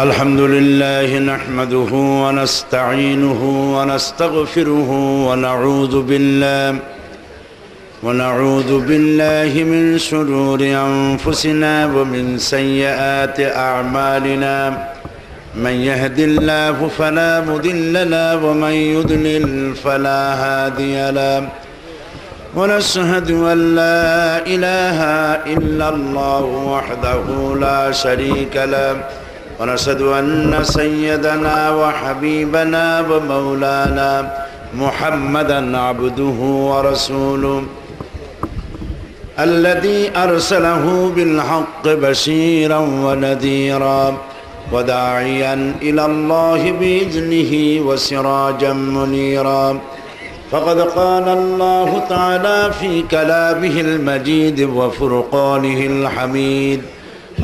الحمد لله نحمده ونستعينه ونستغفره ونعوذ بالله من شرور أنفسنا ومن سيئات أعمالنا من يهد الله فلا مضل له ومن يضلل فلا هادي له ونشهد أن لا إله إلا الله وحده لا شريك له ونشهد أن سيدنا وحبيبنا ومولانا محمدا عبده ورسوله الذي أرسله بالحق بشيرا ونذيرا وداعيا إلى الله بإذنه وسراجا منيرا فقد قال الله تعالى في كلامه المجيد وفرقانه الحميد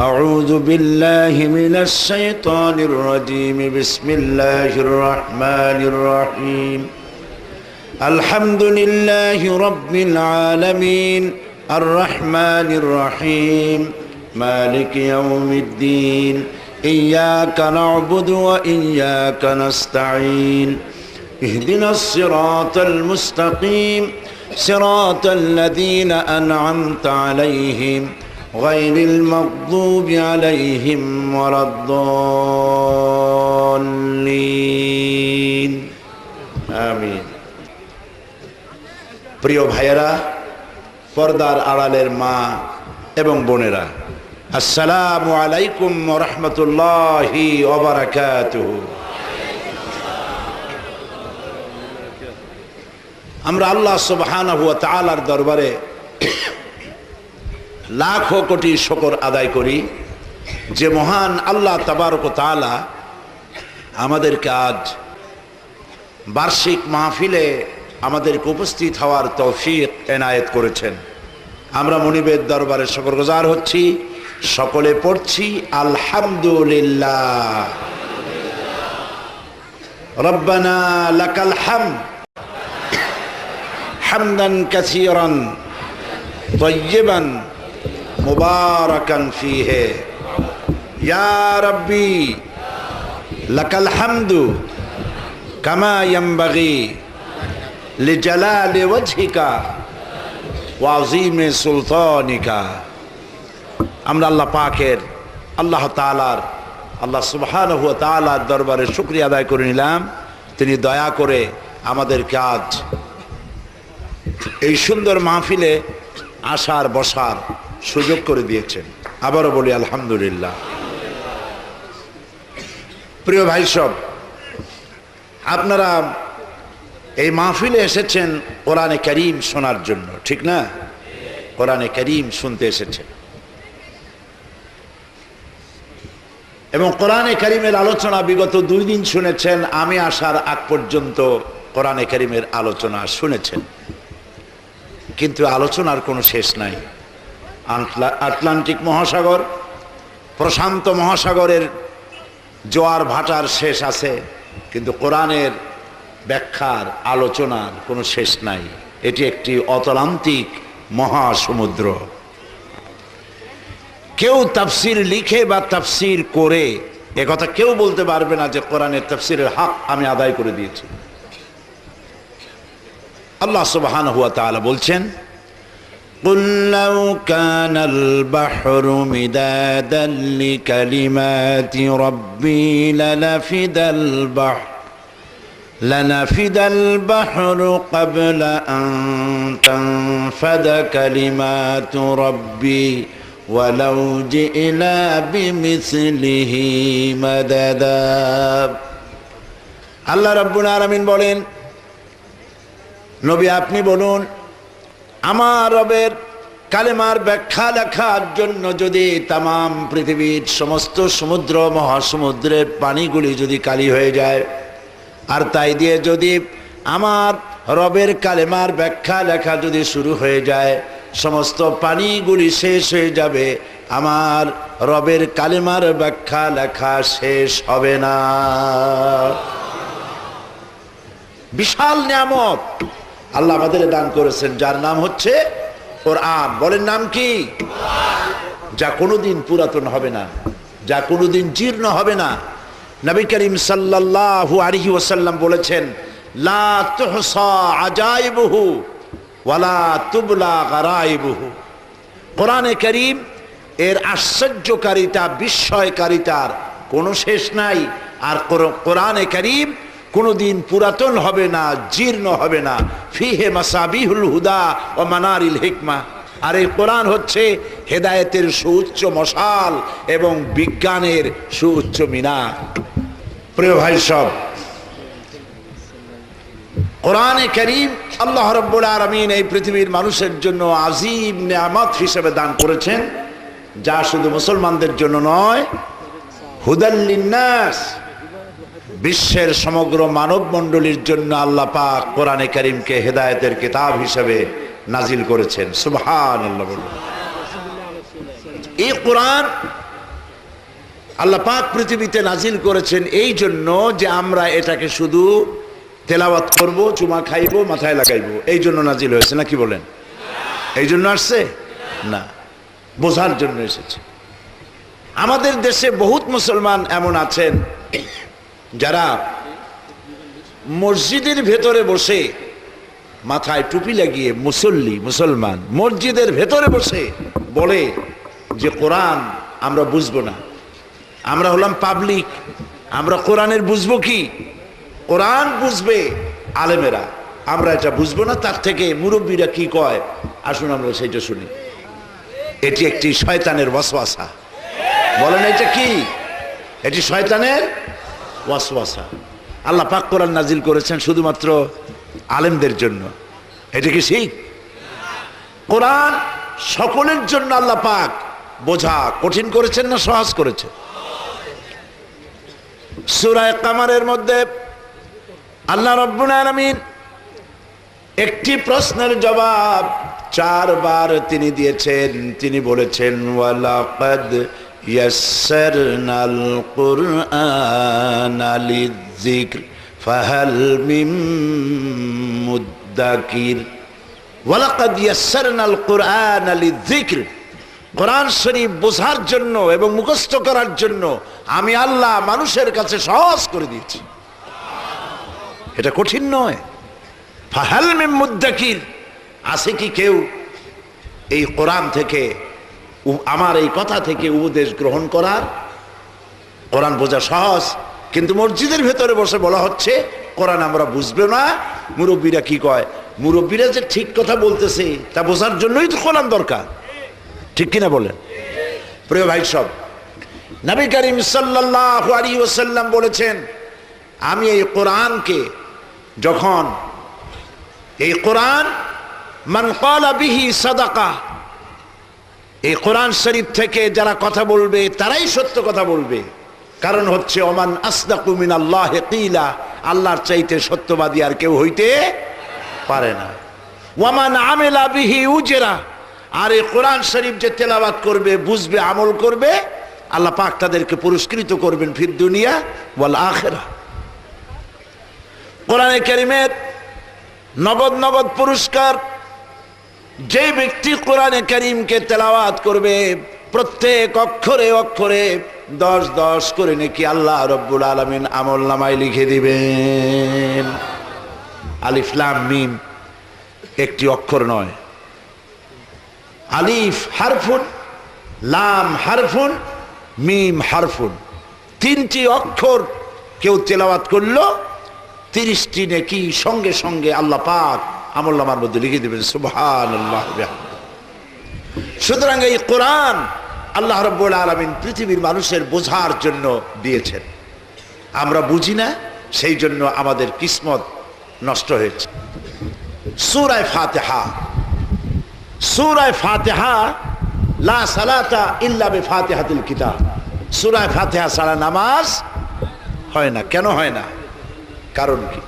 أعوذ بالله من الشيطان الرجيم بسم الله الرحمن الرحيم الحمد لله رب العالمين الرحمن الرحيم مالك يوم الدين إياك نعبد وإياك نستعين اهدنا الصراط المستقيم صراط الذين أنعمت عليهم غير المغضوب عليهم ولا الضالين آمين প্রিয় ভাইয়েরা, পর্দার আড়ালের মা এবং বোনেরা, আসসালামু আলাইকুম ওয়া রাহমাতুল্লাহি ওয়া বারাকাতুহু। আমরা আল্লাহ সুবহানাহু ওয়া তাআলার দরবারে লাখো কোটি শুকর আদায় করি যে মহান আল্লাহ তাবারক ওয়া তাআলা আমাদেরকে আজ বার্ষিক মাহফিলে আমাদেরকে উপস্থিত হওয়ার তৌফিক এনায়েত করেছেন। আমরা মুনিবের দরবারে শুকরগুজার হচ্ছি, সকলে পড়ছি আলহামদুলিল্লাহ। রব্বানা লাকাল হামদ হামদান কাসীরান তাইয়িবান মুবারাকান ফীহি ইয়া রাব্বি লাকাল হামদু কামা ইয়ানবাগি লিজালালি ওয়াজহিকা ওয়া আযীমি সুলতানিকা। আমরা আল্লাহ পাকের, আল্লাহ তাআলার, আল্লাহ সুবহানাহু ওয়া তাআলার দরবারে শুকরিয়া আদায় করে নিলাম। তিনি দয়া করে আমাদেরকে আজ এই সুন্দর মাহফিলে আসার বসার সুযোগ করে দিয়েছেন। আবারও বলি আলহামদুলিল্লাহ। প্রিয় ভাই সব, আপনারা এই মাহফিলে এসেছেন কোরআনে কারীম শোনার জন্য, ঠিক না? কোরআনে কারীম শুনতে এসেছেন এবং কোরআনে কারীমের আলোচনা বিগত 2 দিন শুনেছেন। আমি আসার আগ পর্যন্ত কোরআনে কারীমের আলোচনা শুনেছেন, কিন্তু আলোচনার কোনো শেষ নাই। আটলান্টিক মহাসাগর, প্রশান্ত মহাসাগরের জোয়ার ভাটার শেষ আছে, কিন্তু কোরআনের ব্যাখ্যার আলোচনার কোনো শেষ নাই। এটি একটি অতলান্তিক মহাসমুদ্র। কেউ তাফসির লিখে বা তাফসির করে একথা কেউ বলতে পারবে না যে কোরআনের তাফসিরের হক আমি আদায় করে দিয়েছি। আল্লাহ সুবহানাহু ওয়া তাআলা বলছেন, قُلْ لَوْ كَانَ الْبَحْرُ مِدَادًا لِكَلِمَاتِ رَبِّي لَنَفِدَ الْبَحْرُ قَبْلَ أَن تَنفَدَ كَلِمَاتُ رَبِّي وَلَوْ جِئْنَا بِمِثْلِهِ مَدَدًا। আল্লাহ রাব্বুল আলামিন বলেন, নবী আপনি বলুন, আমার রবের কালেমার ব্যাখ্যা লেখার জন্য যদি তামাম পৃথিবীর সমস্ত সমুদ্র মহাসমুদ্রের পানিগুলি যদি কালি হয়ে যায়, আর তাই দিয়ে যদি আমার রবের কালেমার ব্যাখ্যা লেখা যদি শুরু হয়ে যায়, সমস্ত পানিগুলি শেষ হয়ে যাবে, আমার রবের কালেমার ব্যাখ্যা লেখা শেষ হবে না। বিশাল নিয়ামত আল্লাহ আমাদের দান করেছেন, যার নাম হচ্ছে কোরআন। বলেন নাম কি? যা কোনোদিন পুরাতন হবে না, যা কোনোদিন জীর্ণ হবে না। নবী করিম সাল্লাল্লাহু আলাইহি ওয়াসাল্লাম বলেছেন, লা তুহসা আজাইবুহু ওয়ালা তুবলা গারাইবুহু। কোরআনে কারীম এর আশ্চর্যকারিতা, বিস্ময়কারিতার কোনো শেষ নাই। আর কোরআনে কারীম কোনোদিন পুরাতন হবে না, জীর্ণ হবে না। ফিহে মাসাবিহুল হুদা ওয়া মানারিল হিকমা। আর এই কোরআন হচ্ছে হেদায়েতের সুউচ্চ মশাল এবং বিজ্ঞানের সুউচ্চ মিনার। প্রিয় ভাই সব, কোরআনে কারীম আল্লাহ রাব্বুল আলামিন এই পৃথিবীর মানুষের জন্য আযীম নিয়ামত হিসেবে দান করেছেন, যা শুধু মুসলমানদের জন্য নয়, হুদাল লিন্নাস, বিশ্বের সমগ্র মানব মণ্ডলীর জন্য আল্লাহ পাক কোরআনে কারীমকে হেদায়েতের কিতাব হিসেবে নাজিল করেছেন। সুবহানাল্লাহ। এই কোরআন আল্লাহ পাক পৃথিবীতে নাজিল করেছেন এই জন্য যে আমরা এটাকে শুধু তেলাওয়াত করব, চুমা খাইব, মাথায় লাগাইব, এই জন্য নাজিল হয়েছে। না কি বলেন? এই জন্য আসছে না, বোঝার জন্য এসেছে। আমাদের দেশে বহুত মুসলমান এমন আছেন যারা মসজিদের ভেতরে বসে মাথায় টুপি লাগিয়ে মুসলমান মসজিদের ভেতরে বসে বলে যে কোরআন আমরা বুঝবো না, আমরা হলাম পাবলিক, আমরা কোরআনের বুঝবো কি? কোরআন বুঝবে আলেমেরা, আমরা এটা বুঝবো না, তার থেকে মুরব্বীরা কি কয় আসুন আমরা সেটা শুনি। এটি একটি শয়তানের ওয়াসওয়াসা। বলেন এটা কি? এটি শয়তানের ওয়াসওয়াসা। আল্লাহ পাক কোরআন নাজিল করেছেন শুধুমাত্র আলেমদের জন্য। এটা কি ঠিক? কোরআন সকলের জন্য আল্লাহ পাক বোঝা কঠিন করেছেন না সহজ করেছেন? সূরা কামারের মধ্যে আল্লাহ রাব্বুল আলামিন একটি প্রশ্নের জবাব 4 বার তিনি দিয়েছেন। তিনি বলেছেন, ওয়ালাকাদ ইয়াসসারনাল কুরআনা লিযিকর ফাহাল মিন মুদ্দাকির। ওয়ালাকাদ ইয়াসসারনাল কুরআনা লিযিকর, কোরআন শরীফ বোঝার জন্য এবং মুখস্থ করার জন্য আমি আল্লাহ মানুষের কাছে সহজ করে দিয়েছি। এটা কঠিন নয়। ফাহাল মিন মুদ্দাকির, আছে কি কেউ এই কোরআন থেকে, আমার এই কথা থেকে উপদেশ গ্রহণ করার? কোরআন বোঝা সহজ, কিন্তু মসজিদের ভেতরে বসে বলা হচ্ছে কোরআন আমরা বুঝবে না। মুরব্বীরা কি কয়? মুরব্বীরা যে ঠিক কথা বলতেছে তা বোঝার জন্যই তো কোরআন দরকার, ঠিক কিনা বলেন? প্রিয় ভাই সব, নবী করিম সাল্লাল্লাহু আলাইহি ওয়াসাল্লাম বলেছেন, আমি এই কোরআনকে যখন এই কোরআন মান ক্বালা বিহি সাদাকা, এই কোরআন শরীফ থেকে যারা কথা বলবে তারাই সত্য কথা বলবে। কারণ হচ্ছে ওমান আসদাকু মিনাল্লাহি কিলা, আল্লাহর চাইতে সত্যবাদী আর কেউ হইতে পারে না। ওয়ামান আমিলা বিহি উজরা, আর এই কোরআন শরীফ যে তেলাওয়াত করবে, বুঝবে, আমল করবে, আল্লাহ পাক তাদেরকে পুরস্কৃত করবেন ফিদ দুনিয়া ওয়াল আখিরাহ। কোরআনে কারীমের নগদ নগদ পুরস্কার। যে ব্যক্তি কোরআনে কারীমকে তেলাওয়াত করবে প্রত্যেক অক্ষরে অক্ষরে 10 করে নাকি আল্লাহ রাব্বুল আলামিন আমল নামায় লিখে দিবেন। আলিফ লাম মিম একটি অক্ষর নয়, আলিফ হারফুন, লাম হারফুন, মিম হারফুন, 3টি অক্ষর কেউ তেলাওয়াত করলো 30টি নেকি সঙ্গে সঙ্গে আল্লাহ পাক আমলনামার মধ্যে লিখে দেবেন। সুবহানাল্লাহ। সুতরাং এই কোরআন আল্লাহ রাব্বুল আলামিন পৃথিবীর মানুষের বোঝার জন্য দিয়েছেন। আমরা বুঝি না, সেই জন্য আমাদের কিসমত নষ্ট হয়েছে। সূরা ফাতিহা, সূরা ফাতিহা লা সালাতা ইল্লা বিফাতিহাতিল কিতাব, সূরা ফাতিহা ছাড়া নামাজ হয় না। কেন হয় না? কারণ কি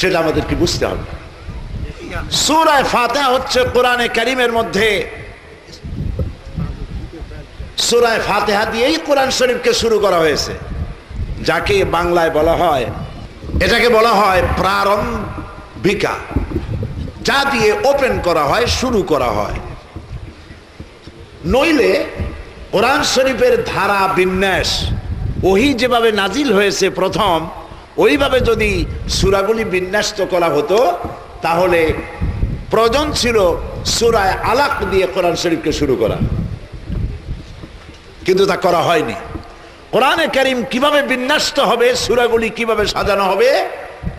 সেটা আমাদেরকে বুঝতে হবে। সূরা ফাতিহা হচ্ছে কোরআনে কারীমের মধ্যে, সূরা ফাতিহা দিয়েই কোরআন শরীফকে শুরু করা হয়েছে, যাকে বাংলায় বলা হয়, এটাকে বলা হয় প্রারম্ভিকা, যা দিয়ে ওপেন করা হয়, শুরু করা হয়। নইলে কোরআন শরীফের ধারা বিন্যাস ওহী যেভাবে নাজিল হয়েছে প্রথম, ওইভাবে যদি সূরাগুলি বিন্যস্ত করা হতো তাহলে প্রয়োজন ছিল সূরা আলাক দিয়ে কোরআন শরীফকে শুরু করা, কিন্তু তা করা হয়নি। কোরআনে কারীম কিভাবে বিন্যস্ত হবে, সূরাগুলি কিভাবে সাজানো হবে,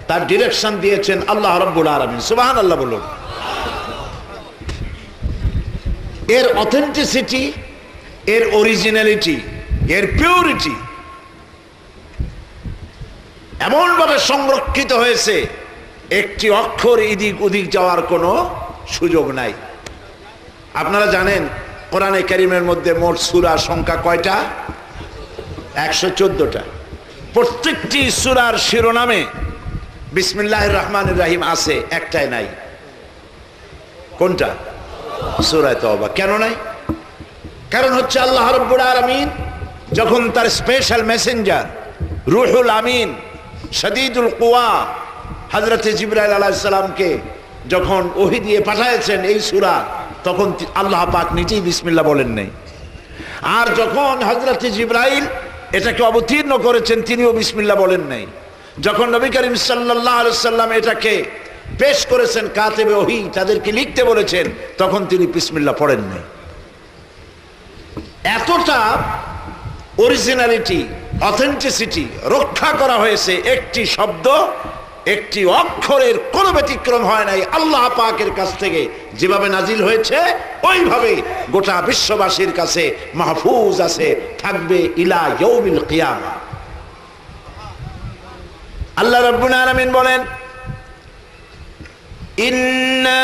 তার ডিরেকশন দিয়েছেন আল্লাহ রাব্বুল আলামিন। সুবহানাল্লাহ বলুন। এর অথেন্টিসিটি, এর অরিজিনালিটি, এর পিউরিটি এমনভাবে সংরক্ষিত হয়েছে, একটি অক্ষর এদিক ওদিক যাওয়ার কোনো সুযোগ নাই। আপনারা জানেন কোরআনে কারীমের মধ্যে মোট সূরা সংখ্যা কয়টা? 114টা। প্রত্যেকটি সূরার শিরোনামে বিসমিল্লাহির রহমানির রহিম আছে, একটাই নাই। কোনটা? সূরা তওবা। কেন নাই? কারণ হচ্ছে আল্লাহ রাব্বুল আলামিন যখন তার স্পেশাল মেসেঞ্জার রূহুল আমিন শাদীদুল কুওয়া হযরতে জিবরাইল আলাইহিস সালামকে যখন ওহী দিয়ে পাঠিয়েছেন এই সূরা, তখন আল্লাহ পাক নিজেই বিসমিল্লাহ বলেন নাই। আর যখন হযরতে জিবরাইল এটাকে অবতীর্ণ করেছেন, তিনিও বিসমিল্লাহ বলেন নাই। যখন নবী করিম সাল্লাল্লাহু আলাইহি সাল্লাম এটাকে পেশ করেছেন কাতেবে ওহী, তাদেরকে লিখতে বলেছেন, তখন তিনি বিসমিল্লাহ পড়েন নাই। এতটা অরিজিনালিটি, অথেন্টিসিটি রক্ষা করা হয়েছে, একটি শব্দ, একটি অক্ষরের কোনো ব্যতিক্রম হয় নাই। আল্লাহ পাকের কাছ থেকে যেভাবে নাজিল হয়েছে ওইভাবে গোটা বিশ্ববাসীর কাছে মাহফুজ আছে, থাকবে ইলা ইয়াউমিল কিয়ামা। আল্লাহ রাব্বুল আলামিন বলেন, ইন্না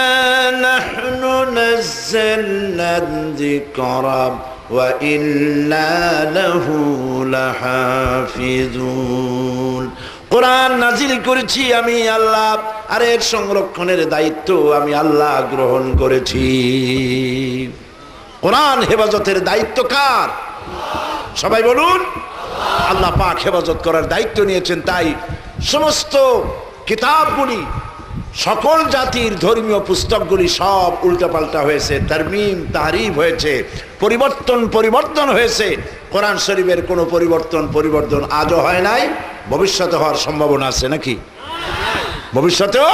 নাহনু নাযালনা যিকরা ওয়া ইন্না লাহু লাহাফিজুন। কোরআন নাজিল করেছি আমি আল্লাহ, আর এর সংরক্ষণের দায়িত্ব আমি আল্লাহ গ্রহণ করেছি। কোরআন হেফাজতের দায়িত্ব কার? সবাই বলুন। আল্লাহ পাক হেফাজত করার দায়িত্ব নিয়েছেন। তাই সমস্ত কিতাবগুলি, সকল জাতির ধর্মীয় পুস্তকগুলি সব উল্টাপাল্টা হয়েছে, তারমিম তাহরিফ হয়েছে, পরিবর্তন হয়েছে। কোরআন শরীফের কোনো পরিবর্তন আজও হয় নাই, ভবিষ্যতে হওয়ার সম্ভাবনা আছে নাকি? ভবিষ্যতেও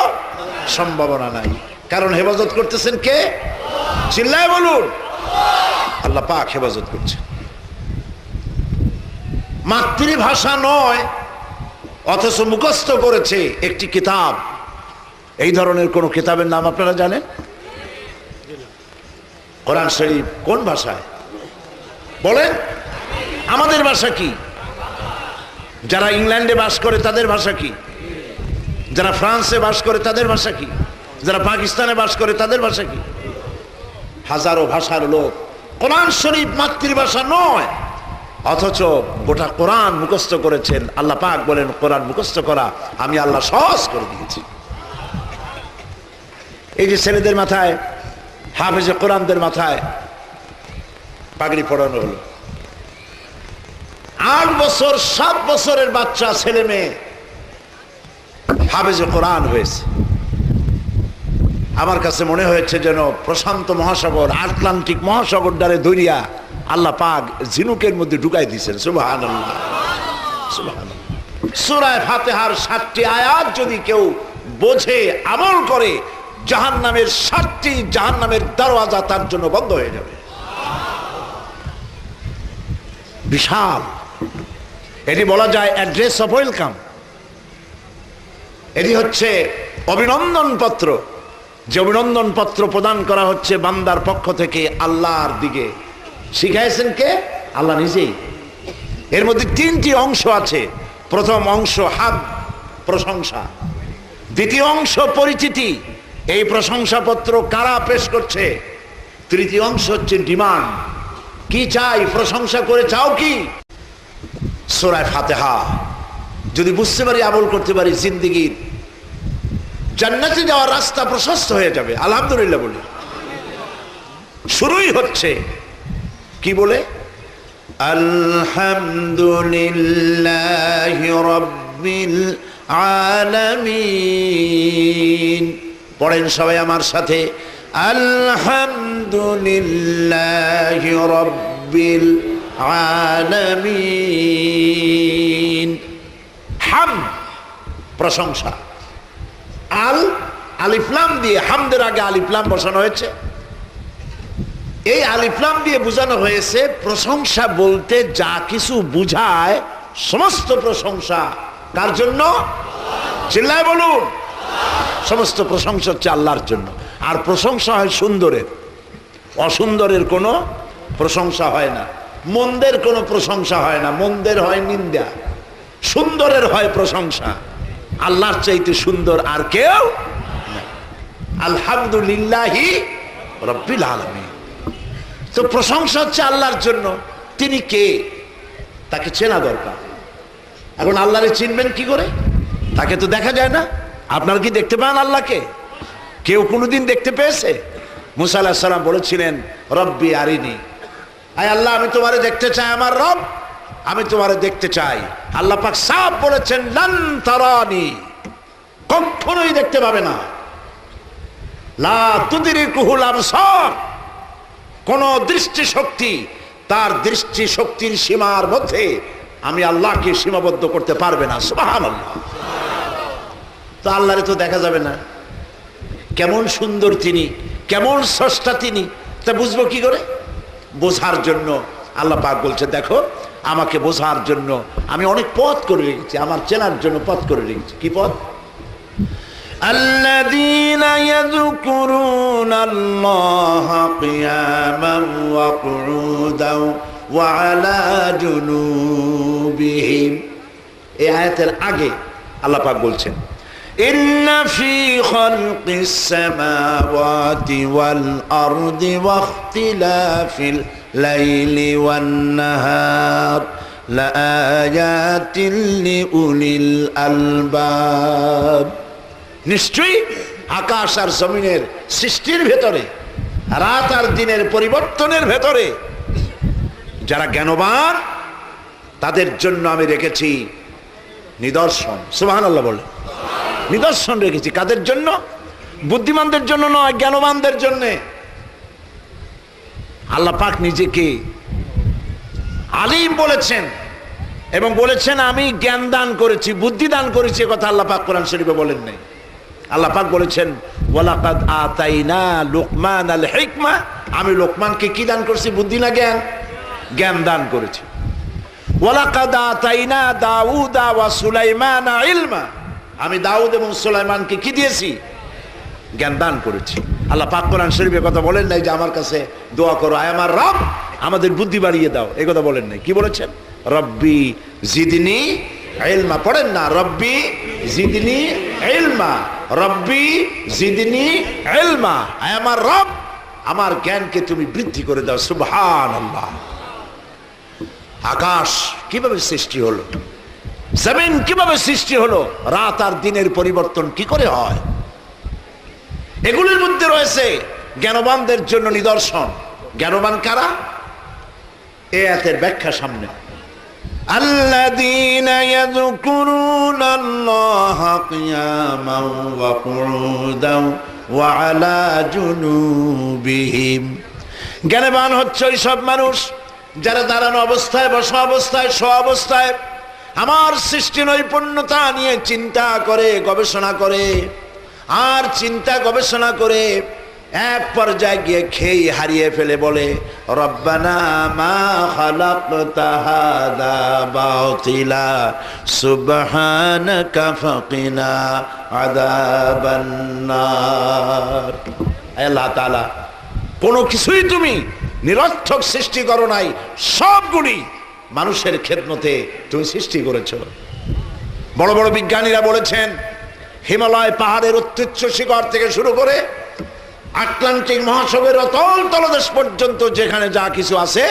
সম্ভাবনা নাই। কারণ হেফাজত করতেছেন কে? চিল্লায় বলুন। আল্লাহ পাক হেফাজত করছেন। মাতৃভাষা নয় অথচ মুখস্থ করেছে একটি কিতাব। এই ধরনের কোন কিতাবের নাম আপনারা জানেন? কোরআন শরীফ কোন ভাষায় বলেন? আমাদের ভাষা কি? যারা ইংল্যান্ডে বাস করে তাদের ভাষা কি? যারা ফ্রান্সে বাস করে তাদের ভাষা কি? যারা পাকিস্তানে বাস করে তাদের ভাষা কি? হাজারো ভাষার লোক। কোরআন শরীফ মাতৃভাষা নয়, অথচ গোটা কোরআন মুখস্থ করেছেন। আল্লাহ পাক বলেন, কোরআন মুখস্থ করা আমি আল্লাহ সহজ করে দিয়েছি। এই যে ছেলেদের মাথায়, হাফেজে কোরআনদের মাথায় পাগড়ি পরানো হলো, 8 বছর 7 বছরের বাচ্চা ছেলে মেয়ে হাফেজে কোরআন হয়েছে। আমার কাছে মনে হয়েছে যেন প্রশান্ত মহাসাগর, আটলান্টিক মহাসাগর দ্বারে দরিয়া আল্লাহ পাক ঝিনুকের মধ্যে ঢুকাই দিয়েছেন। সুবহানাল্লাহ, সুবহানাল্লাহ। সূরা ফাতিহার 7টি আয়াত যদি কেউ বোঝে, আমল করে, জাহান্নামের 7টি জাহান্নামের দরওয়াজা তার জন্য বন্ধ হয়ে যাবে। বিশাল। এটি বলা যায় অ্যাড্রেস অফ ওয়েলকাম। এটি হচ্ছে অভিনন্দন পত্র, যে অভিনন্দন পত্র প্রদান করা হচ্ছে বান্দার পক্ষ থেকে আল্লাহর দিকে। শিখাইছেন কে? আল্লাহ নিজেই। এর মধ্যে 3টি অংশ আছে। প্রথম অংশ হাদ, প্রশংসা। দ্বিতীয় অংশ পরিচিতি, এই প্রশংসাপত্র কারা পেশ করছে। তৃতীয় অংশ হচ্ছে ডিমান্ড, কি চাই, প্রশংসা করে চাও কি। সূরা ফাতিহা যদি বুঝতে পারি, আমল করতে পারি, জিন্দেগীর জান্নাতে যাওয়ার রাস্তা প্রশস্ত হয়ে যাবে। আলহামদুলিল্লাহ বলি। শুরুই হচ্ছে কি বলে? আলহামদুলিল্লাহি রাব্বিল আলামিন। পড়েন সবাই আমার সাথে, আলহামদুলিল্লাহি রাব্বিল রব্বিল আলামিন। হামদ প্রশংসা, আলিফ লাম দিয়ে, হামদের আগে আলিফ লাম বসানো হয়েছে। এই আলিফ লাম দিয়ে বোঝানো হয়েছে প্রশংসা বলতে যা কিছু বুঝায় সমস্ত প্রশংসা কার জন্য? চিল্লায় বলুন। সমস্ত প্রশংসা হচ্ছে আল্লাহর জন্য। আর প্রশংসা হয় সুন্দরের, অসুন্দরের কোনো প্রশংসা হয় না। মন্দের কোনো প্রশংসা হয় না, মন্দের হয় নিন্দা। সুন্দরের হয় প্রশংসা। আল্লাহর চাইতে সুন্দর আর কেউ না। আলহামদুলিল্লাহি রাব্বিল আলামিন। তো প্রশংসা হচ্ছে আল্লাহর জন্য। তিনি কে তাকে চেনা দরকার। এখন আল্লাহরে চিনবেন কি করে? তাকে তো দেখা যায় না। আপনারা কি দেখতে পান আল্লাহকে? কেউ কোনোদিন দেখতে পেয়েছে? মুসা আলাইহিস সালাম বলেছিলেন রব্বি আরিনি, আয় আল্লাহ আমি তোমারে দেখতে চাই, আমার রব আমি তোমারে দেখতে চাই। আল্লাহ পাক সাফ বলেছেন লান তারানি, কখনোই দেখতে পাবে না। লা তুদরিকুহুল আবসার, কোন দৃষ্টি শক্তি তার দৃষ্টি শক্তির সীমার মধ্যে আমি আল্লাহকে সীমাবদ্ধ করতে পারবে না। সুবহানাল্লাহ। তো আল্লাহরে তো দেখা যাবে না। কেমন সুন্দর তিনি, কেমন স্রষ্টা তিনি, তা বুঝবো কি করে? বোঝার জন্য আল্লাহ পাক বলছে দেখো আমাকে বোঝার জন্য আমি অনেক পথ করে রেখেছি, আমার চেনার জন্য পথ করে রেখেছি। কি পথ? আল্লাযীনা ইয়াযকুরুনাল্লাহা কিয়ামান ওয়া কুউদান ওয়া আলা জুনুবিহিম। এই আয়াতের আগে আল্লাহ পাক বলছেন ইন্না ফি খালকিস সামাওয়াতি ওয়াল আরদি ওয়া ইখতিলাফিল লাইলি ওয়ান নাহার লাআয়াতিন লিউলিল আলবাব। নিশ্চয়ই আকাশ আর জমিনের সৃষ্টির ভেতরে, রাত আর দিনের পরিবর্তনের ভেতরে যারা জ্ঞানবান তাদের জন্য আমি রেখেছি নিদর্শন। সুবহানাল্লাহ বলে নিদর্শন রেখেছি। কাদের জন্য? বুদ্ধিমানদের জন্য নয়, জ্ঞানবানদের জন্য। আল্লাহ পাক নিজেকে আলিম বলেছেন এবং বলেছেন আমি জ্ঞান দান করেছি, বুদ্ধি দান করেছি। কথা আল্লাহ পাক কোরআন শরীফে বলেন নাই। আল্লাহ পাক বলেছেন ওয়ালাকাদ আতাইনা লুকমানাল হিকমা, আমি লোকমানকে কি দান করেছি? বুদ্ধি না জ্ঞান? জ্ঞান দান করেছি। ওয়ালাকাদ আতাইনা দাউদা ওয়া সুলাইমানা ইলমা, আমি দাউদ এবং সুলাইমানকে কি দিয়েছি? জ্ঞান দান করেছি। আল্লাহ পাক কোরআন শরীফে কথা বলেন নাই যে আমার কাছে দোয়া করো আয় আমার রব আমাদের বুদ্ধি বাড়িয়ে দাও, এই কথা বলেন নাই। কি বলেছেন? রব্বি জিদনি ইলমা। পড়েন না রব্বি জিদনি ইলমা, রব্বি জিদনি ইলমা, আয় আমার রব আমার জ্ঞানকে তুমি বৃদ্ধি করে দাও। সুবহানাল্লাহ। আকাশ কিভাবে সৃষ্টি হলো, জমিন কিভাবে সৃষ্টি হলো, রাত আর দিনের পরিবর্তন কি করে হয়, এগুলির মধ্যে রয়েছে জ্ঞানবানদের জন্য নিদর্শন। জ্ঞানবান কারা? এই আয়াতের ব্যাখ্যা সামনে। আল্লাযীনা ইয়াযকুরুনাল্লাহা কিয়ামান ওয়া কুউদান ওয়া আলা জুনুবিহিম। জ্ঞানবান হচ্ছে ওই সব মানুষ যারা দাঁড়ানো অবস্থায়, বসা অবস্থায়, শোয়া অবস্থায় আমার সৃষ্টি নৈপুণ্যতা নিয়ে চিন্তা করে, গবেষণা করে। আর চিন্তা গবেষণা করে এক পর্যায়ে গিয়ে খেই হারিয়ে ফেলে বলে রব্বানা মা খালাকতা হাযা বাতিলা সুবহানাকা ফাকিনা আযাবান নার। আল্লাহ তাআলা কোনো কিছুই তুমি নিরর্থক সৃষ্টি করো নাই, সবগুলি মানুষের খেদমতে তুমি সৃষ্টি করেছ। বড় বড় বিজ্ঞানীরা বলেছেন হিমালয় পাহাড়ের উচ্চ শিখর থেকে শুরু করে আটলান্টিক মহাসাগরের অতল তলদেশ পর্যন্ত যেখানে যা কিছু আছে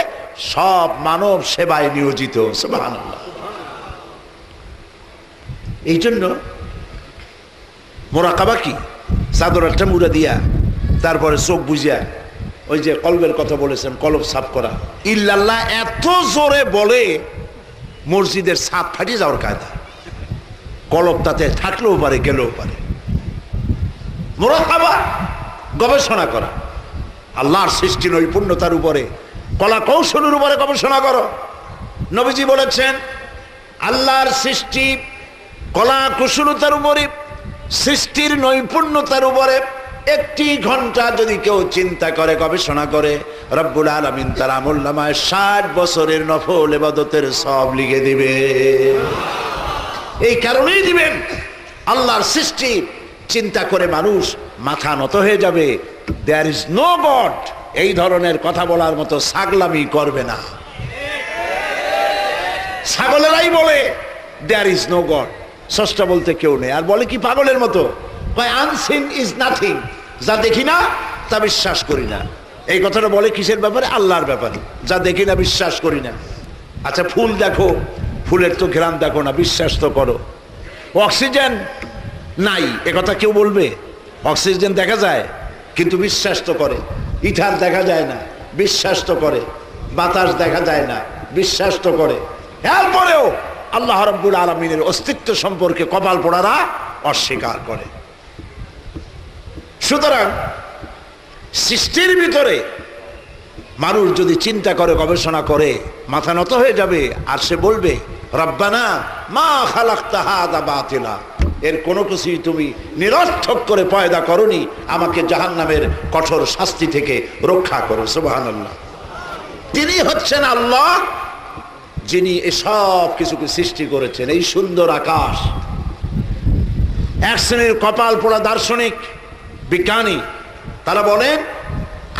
সব মানব সেবায় নিয়োজিত। সুবহানাল্লাহ। এই জন্য মোরাকাবা কি? চাদর একটা মুড়া দিয়া তারপরে চোখ বুঝিয়া ওই যে কলবের কথা বলেছেন, কলব সাফ করা। ইল্লাল্লাহ এত জোরে বলে মসজিদের ছাদ ফাটিয়ে যাওয়ার কায়দা। কলব তাতে থাকলেও পারে, গেলেও পারে। মোরাকাবা গবেষণা করা, আল্লাহর সৃষ্টি নৈপুণ্যতার উপরে কলা কৌশলের উপরে গবেষণা করো। নবীজি বলেছেন আল্লাহর সৃষ্টি কলা কুশলতার উপরে, সৃষ্টির নৈপুণ্যতার উপরে 1 ঘন্টা যদি কেউ চিন্তা করে, গবেষণা করে, রব্বুল আলামিন তার আমলনামায় 60 বছরের নফল ইবাদতের সব লিখে দিবে। এই কারণেই দিবেন, আল্লাহর সৃষ্টি চিন্তা করে মানুষ মাথা নত হয়ে যাবে। দেয়ার ইজ নো গড, এই ধরনের কথা বলার মতো ছাগলামি করবে না। ছাগলেরাই বলে দেয়ার ইজ নো গড, স্রষ্টা বলতে কেউ নেই। আর বলে কি পাগলের মতো, কয় আনসিন ইজ নাথিং, যা দেখি না তা বিশ্বাস করি না। এই কথাটা বলে কিসের ব্যাপারে? আল্লাহর ব্যাপারে। যা দেখি না বিশ্বাস করি না। আচ্ছা ফুল দেখো, ফুলের তো ঘ্রাণ দেখো না, বিশ্বাস তো করো। অক্সিজেন নাই এ কথা কেউ বলবে? অক্সিজেন দেখা যায় কিন্তু বিশ্বাস তো করে। ইথার দেখা যায় না, বিশ্বাস তো করে। বাতাস দেখা যায় না, বিশ্বাস তো করে। এরপরেও আল্লাহ রাব্বুল আলামিনের অস্তিত্ব সম্পর্কে কপাল পোড়ারা অস্বীকার করে। সুতরাং সৃষ্টির ভিতরে মানুষ যদি চিন্তা করে, গবেষণা করে, মাথা নত হয়ে যাবে। আর সে বলবে রব্বানা মা খালাকতা হাযা বাতিলা, এর কোনো কিছুই তুমি নিরর্থক করে পয়দা করনি, আমাকে জাহান্নামের কঠোর শাস্তি থেকে রক্ষা করো। সুবহানাল্লাহ। তিনি হচ্ছেন আল্লাহ, যিনি এসব কিছুকে সৃষ্টি করেছেন। এই সুন্দর আকাশ, এক শ্রেণীর কপাল পোড়া দার্শনিক বিজ্ঞানী তারা বলেন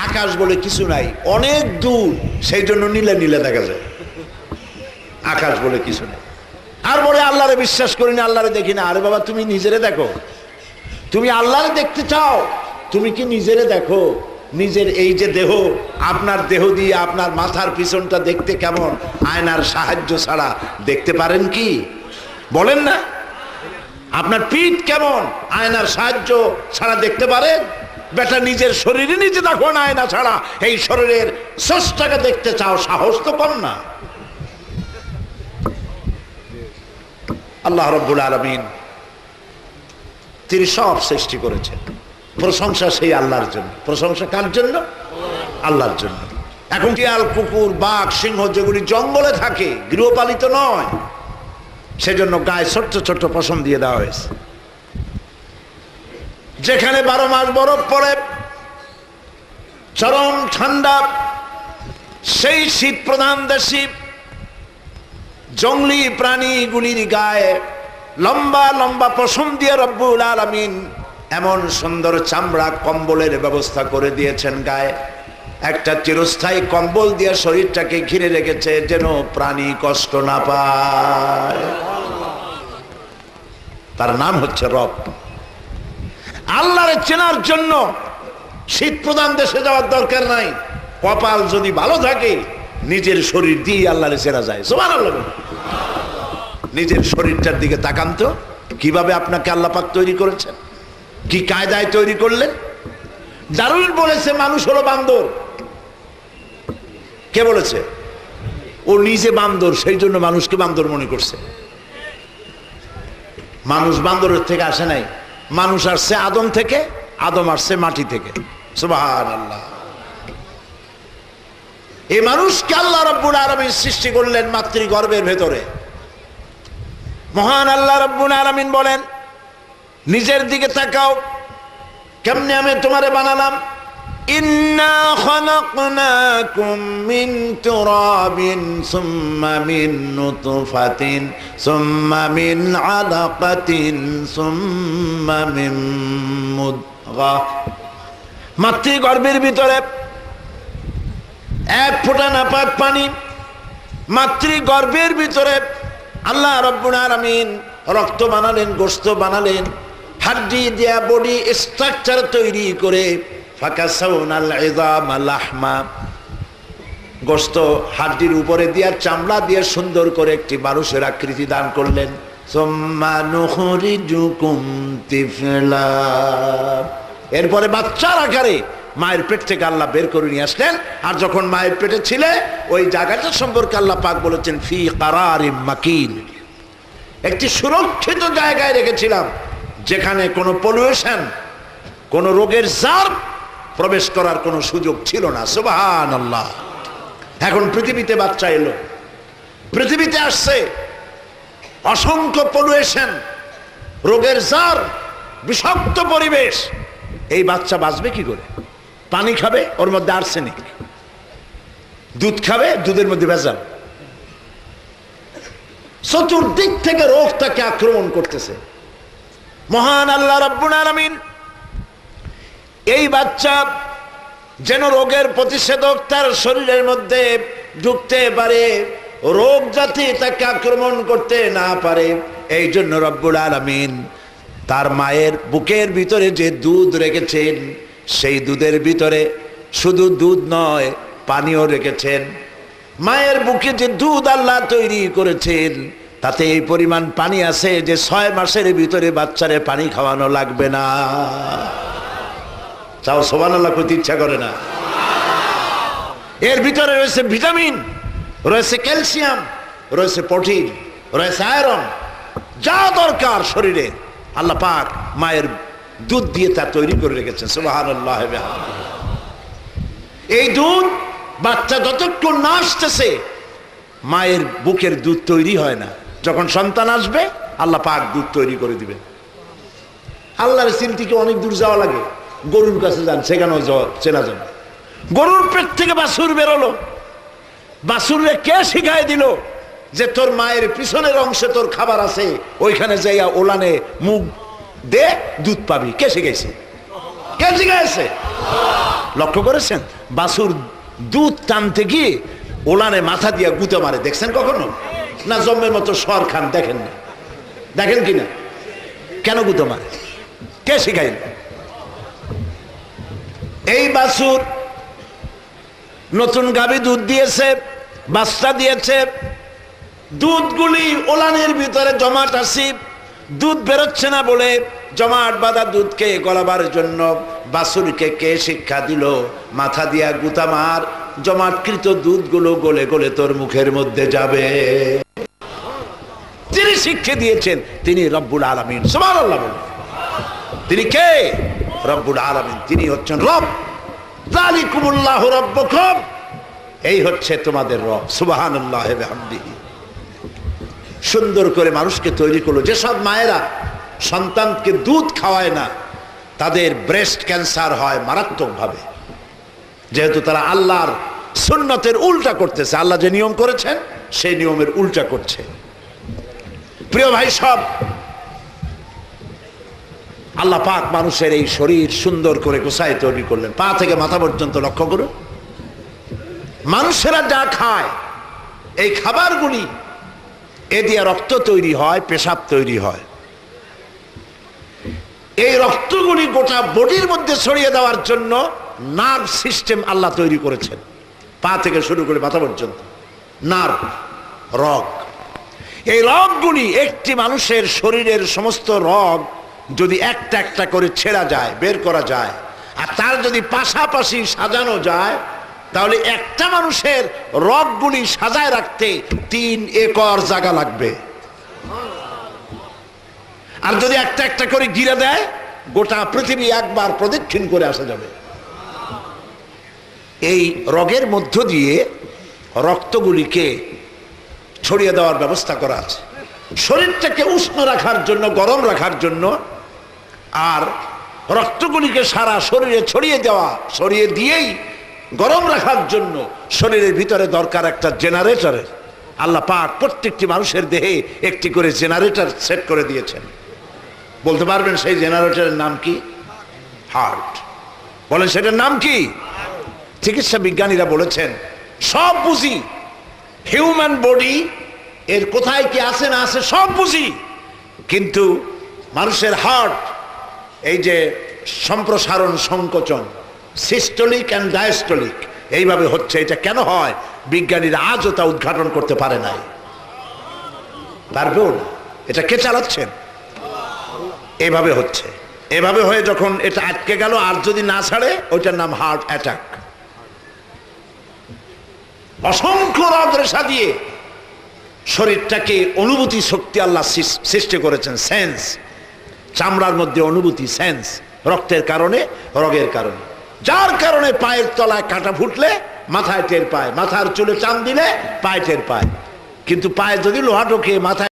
আকাশ বলে কিছু নাই, অনেক দূর, সেই জন্য নীলে নীলে দেখা যায়। আকাশ বলে কিছু নেই। আর বলে আল্লাহরে বিশ্বাস করি না, আল্লাহরে দেখি না। আরে বাবা, তুমি নিজেরে দেখো। তুমি আল্লাহরে দেখতে চাও, তুমি কি নিজেরে দেখো? নিজের এই যে দেহ, আপনার দেহ দিয়ে আপনার মাথার পিছনটা দেখতে কেমন, আয়নার সাহায্য ছাড়া দেখতে পারেন কি? বলেন না। আপনার পিঠ কেমন, আয়নার সাহায্য ছাড়া দেখতে পারেন? বেটা নিজের শরীরে নিজে দেখো না, আয়না ছাড়া। এই শরীরের স্রষ্টাকে দেখতে চাও, সাহস তো কম না। আল্লাহ রাব্বুল আলামিন তিনি সব সৃষ্টি করেছেন। প্রশংসা সেই আল্লাহর জন্য। প্রশংসা কার জন্য? আল্লাহর জন্য। এখন শিয়াল, কুকুর, বাঘ, সিংহ যেগুলি জঙ্গলে থাকে, গৃহপালিত নয়, সেজন্য গায়ে ছোট্ট ছোট্ট পশম দিয়ে দেওয়া হয়েছে। যেখানে 12 মাস বরফ পড়ে, চরম ঠান্ডা, সেই শীত প্রধান দেশে জঙ্গলি প্রাণীগুলির গায়ে লম্বা লম্বা পশম দিয়ে রব্বুল আলামিন এমন সুন্দর চামড়া কম্বলের ব্যবস্থা করে দিয়েছেন। গায়ে একটা চিরস্থায়ী কম্বল দিয়ে শরীরটাকে ঘিরে রেখেছে, যেন প্রাণী কষ্ট না পায়। তার নাম হচ্ছে রব। আল্লাহরে চেনার জন্য শীত প্রধান দেশে যাওয়ার দরকার নাই। কপাল যদি ভালো থাকে, নিজের শরীর দিয়ে আল্লাহরে চেনা যায়। সুবহানাল্লাহ। নিজের শরীরটার দিকে তাকান তো, কিভাবে আপনাকে আল্লাহ পাক তৈরি করেছেন, কি কায়দায় তৈরি করলেন। দারুণ বলেছে মানুষ হলো বান্দর। কে বলেছে? ও নিজে বান্দর, সেই জন্য মানুষকে বান্দর মনে করছে। মানুষ বান্দরের থেকে আসে নাই, মানুষ আসছে আদম থেকে, আদম আসছে মাটি থেকে। সুবহানাল্লাহ। এই মানুষকে আল্লাহ রাব্বুল আলামিন সৃষ্টি করলেন মাতৃগর্ভের ভেতরে। মহান আল্লাহ রাব্বুল আলামিন বলেন, নিজের দিকে তাকাও, কেমনে আমি তোমারে বানালাম। ইন্না খালাকনাকুম মিন তুরাবিন সুম্মা মিন নুতফাতিন সুম্মা মিন আলাকাতিন সুম্মা মিন মুদগাহ। মাতৃগর্ভের ভিতরে এক ফোঁটা নাপাক পানি, মাতৃগর্ভের ভিতরে আল্লাহ রাব্বুল আলামিন রক্ত বানালেন, গোশত বানালেন, হাড্ডি দিয়া বডি স্ট্রাকচার তৈরি করে ফাকাসাউনাল ইযামা লাহমা, গোশত হাড্ডির উপরে দিয়া চামড়া দিয়ে সুন্দর করে একটি মানুষের আকৃতি দান করলেন। সুম্মা নুখরিজুকুম তিফলা, এরপরে বাচ্চার আকারে মায়ের পেট থেকে আল্লাহ বের করে নিয়ে আসলেন। আর যখন মায়ের পেটে ছিলে, ওই জায়গাটা সম্পর্কে আল্লাহ পাক বলেছেন ফি কারারিম মাকিন, একটি সুরক্ষিত জায়গায় রেখেছিলাম, যেখানে কোনো পলিউশন, কোনো রোগের জার প্রবেশ করার কোনো সুযোগ ছিল না। সুবহানাল্লাহ। এখন পৃথিবীতে বাচ্চা এলো, পৃথিবীতে আসছে, অসংখ্য পলুয়েশন, রোগের জার, বিষাক্ত পরিবেশ। এই বাচ্চা বাঁচবে কি করে? পানি খাবে, ওর মধ্যে আর্সেনিক। দুধ খাবে, দুধের মধ্যে ভেজাল। চতুর্দিক থেকে রোগ তাকে আক্রমণ করতেছে। মহান আল্লাহ রাব্বুল আলামিন এই বাচ্চা যেন রোগের প্রতিষেধক তার শরীরের মধ্যে ঢুকতে পারে, রোগ যাতে তাকে আক্রমণ করতে না পারে, এই জন্য রব্বুল আলামিন তার মায়ের বুকের ভিতরে যে দুধ রেখেছেন, সেই দুধের ভিতরে শুধু দুধ নয়, পানিও রেখেছেন। মায়ের বুকে যে দুধ আল্লাহ তৈরি করেছেন, তাতে এই পরিমাণ পানি আছে যে 6 মাসের ভিতরে বাচ্চারে পানি খাওয়ানো লাগবে না। চাও সুবহানাল্লাহ কইতে ইচ্ছা করে না? এর ভিতরে রয়েছে ভিটামিন, রয়েছে ক্যালসিয়াম, রয়েছে প্রোটিন, রয়েছে আয়রন, যা দরকার শরীরে আল্লাহ পাক মায়ের দুধ দিয়ে তা তৈরি করে রেখেছেন। সুবহানাল্লাহ। এই দুধ বাচ্চা যতক্ষণ না আসতেছে মায়ের বুকের দুধ তৈরি হয় না। যখন সন্তান আসবে আল্লাহ পাক দুধ তৈরি করে দিবেন। আল্লাহর চিন্তিকে অনেক দূর যাওয়া লাগে, গরুর কাছে যান, সেখানেও চেনা যাবে। গরুর পেট থেকে বাছুর বেরোলো, বাছুরে কে শিখাই দিল যে তোর মায়ের পিছনের অংশে তোর খাবার আছে, ওইখানে যাইয়া ওলানে মুখ দে, দুধ পাবি? কে শিখাইছে? কে শিখাইছে? লক্ষ্য করেছেন? বাছুর দুধ টানতে গিয়ে ওলানে মাথা দিয়া গুঁতো মারে, দেখছেন কখনো? না জম্মের মতো সর খান, দেখেন না? দেখেন কিনা? কেন গুঁতো মারে? কে শিখাইল? এই বাছুর নতুন গাভী দুধ দিয়েছে, বাচ্চা দিয়েছে, দুধগুলি ওলানের ভিতরে জমাট আছে, দুধ বেরোচ্ছে না বলে জমাট বাঁধা দুধকে গলাবার জন্য বাছুরকে কে শিক্ষা দিল? মাথা দিয়া গুতা মার, জমাটকৃত দুধগুলো গলে গলে তোর মুখের মধ্যে যাবে। যিনি শিক্ষা দিয়েছেন তিনি রব্বুল আলামিন। সুবহানাল্লাহ বলুন। তিনি কে? রব্বুল আলামিন। তিনি হচ্ছেন রব। যালিকুমুল্লাহু রাব্বুকুম, এই হচ্ছে তোমাদের রব। সুবহানাল্লাহ ওয়া বিহামদিহি। সুন্দর করে মানুষকে তৈরি করলো। যেসব মায়েরা সন্তানকে দুধ খাওয়ায় না, তাদের ব্রেস্ট ক্যান্সার হয় মারাত্মকভাবে, যেহেতু তারা আল্লাহর সুন্নতের উল্টা করতেছে। আল্লাহ যে নিয়ম করেছেন সেই নিয়মের উল্টা করছে। প্রিয় ভাই সব, আল্লাহ পাক মানুষের এই শরীর সুন্দর করে গোছায় তৈরি করলেন, পা থেকে মাথা পর্যন্ত। লক্ষ্য করুন, মানুষেরা যা খায় এই খাবারগুলি, এ দিয়ে রক্ত তৈরি হয়, পেশাব তৈরি হয়। এই রক্তগুলি গোটা বডির মধ্যে ছড়িয়ে দেওয়ার জন্য নার্ভ সিস্টেম আল্লাহ তৈরি করেছেন, পা থেকে শুরু করে মাথা পর্যন্ত। নার্ভ, রগ, এই রগগুলি, একটি মানুষের শরীরের সমস্ত রগ যদি একটা একটা করে ছেঁড়া যায়, বের করা যায়, আর তার যদি পাশাপাশি সাজানো যায়, তাহলে একটা মানুষের রগগুলি সাজায় রাখতে 3 একর জায়গা লাগবে। আর যদি একটা একটা করে ঘিরে দেয়, গোটা পৃথিবী একবার প্রদক্ষিণ করে আসা যাবে। এই রগের মধ্য দিয়ে রক্তগুলিকে ছড়িয়ে দেওয়ার ব্যবস্থা করা আছে, শরীরটাকে উষ্ণ রাখার জন্য, গরম রাখার জন্য, আর রক্তগুলিকে সারা শরীরে ছড়িয়ে দিয়েই গরম রাখার জন্য শরীরের ভিতরে দরকার একটা জেনারেটরের। আল্লাহ পাক প্রত্যেকটি মানুষের দেহে একটি করে জেনারেটর সেট করে দিয়েছেন। বলতে পারবেন সেই জেনারেটরের নাম কি? হার্ট। বলেন সেটার নাম কি? চিকিৎসা বিজ্ঞানীরা বলেছেন সব বুঝি, হিউম্যান বডি এর কোথায় কি আছে না আছে সব বুঝি, কিন্তু মানুষের হার্ট, এই যে সম্প্রসারণ সংকোচন, সিস্টোলিক অ্যান্ড ডায়াস্টোলিক, এইভাবে হচ্ছে। এটা কেন হয় বিজ্ঞানীরা আজও তা উদ্ঘাটন করতে পারে নাই, পারবেও না। এটা কে চালাচ্ছেন? এভাবে হচ্ছে। এভাবে হয়ে যখন এটা আটকে গেল, আর যদি না ছাড়ে, ওইটার নাম হার্ট অ্যাটাক। অসংখ্য রগ রেশা দিয়ে শরীরটাকে অনুভূতি শক্তি আল্লাহ সৃষ্টি করেছেন, সেন্স। চামড়ার মধ্যে অনুভূতি, সেন্স, রক্তের কারণে, রগের কারণে, যার কারণে পায়ের তলায় কাঁটা ফুটলে মাথায় টের পায়, মাথার চুলে চাম দিলে পায়ে টের পায়, কিন্তু পায়ে যদি লোহা ঢোকে মাথায়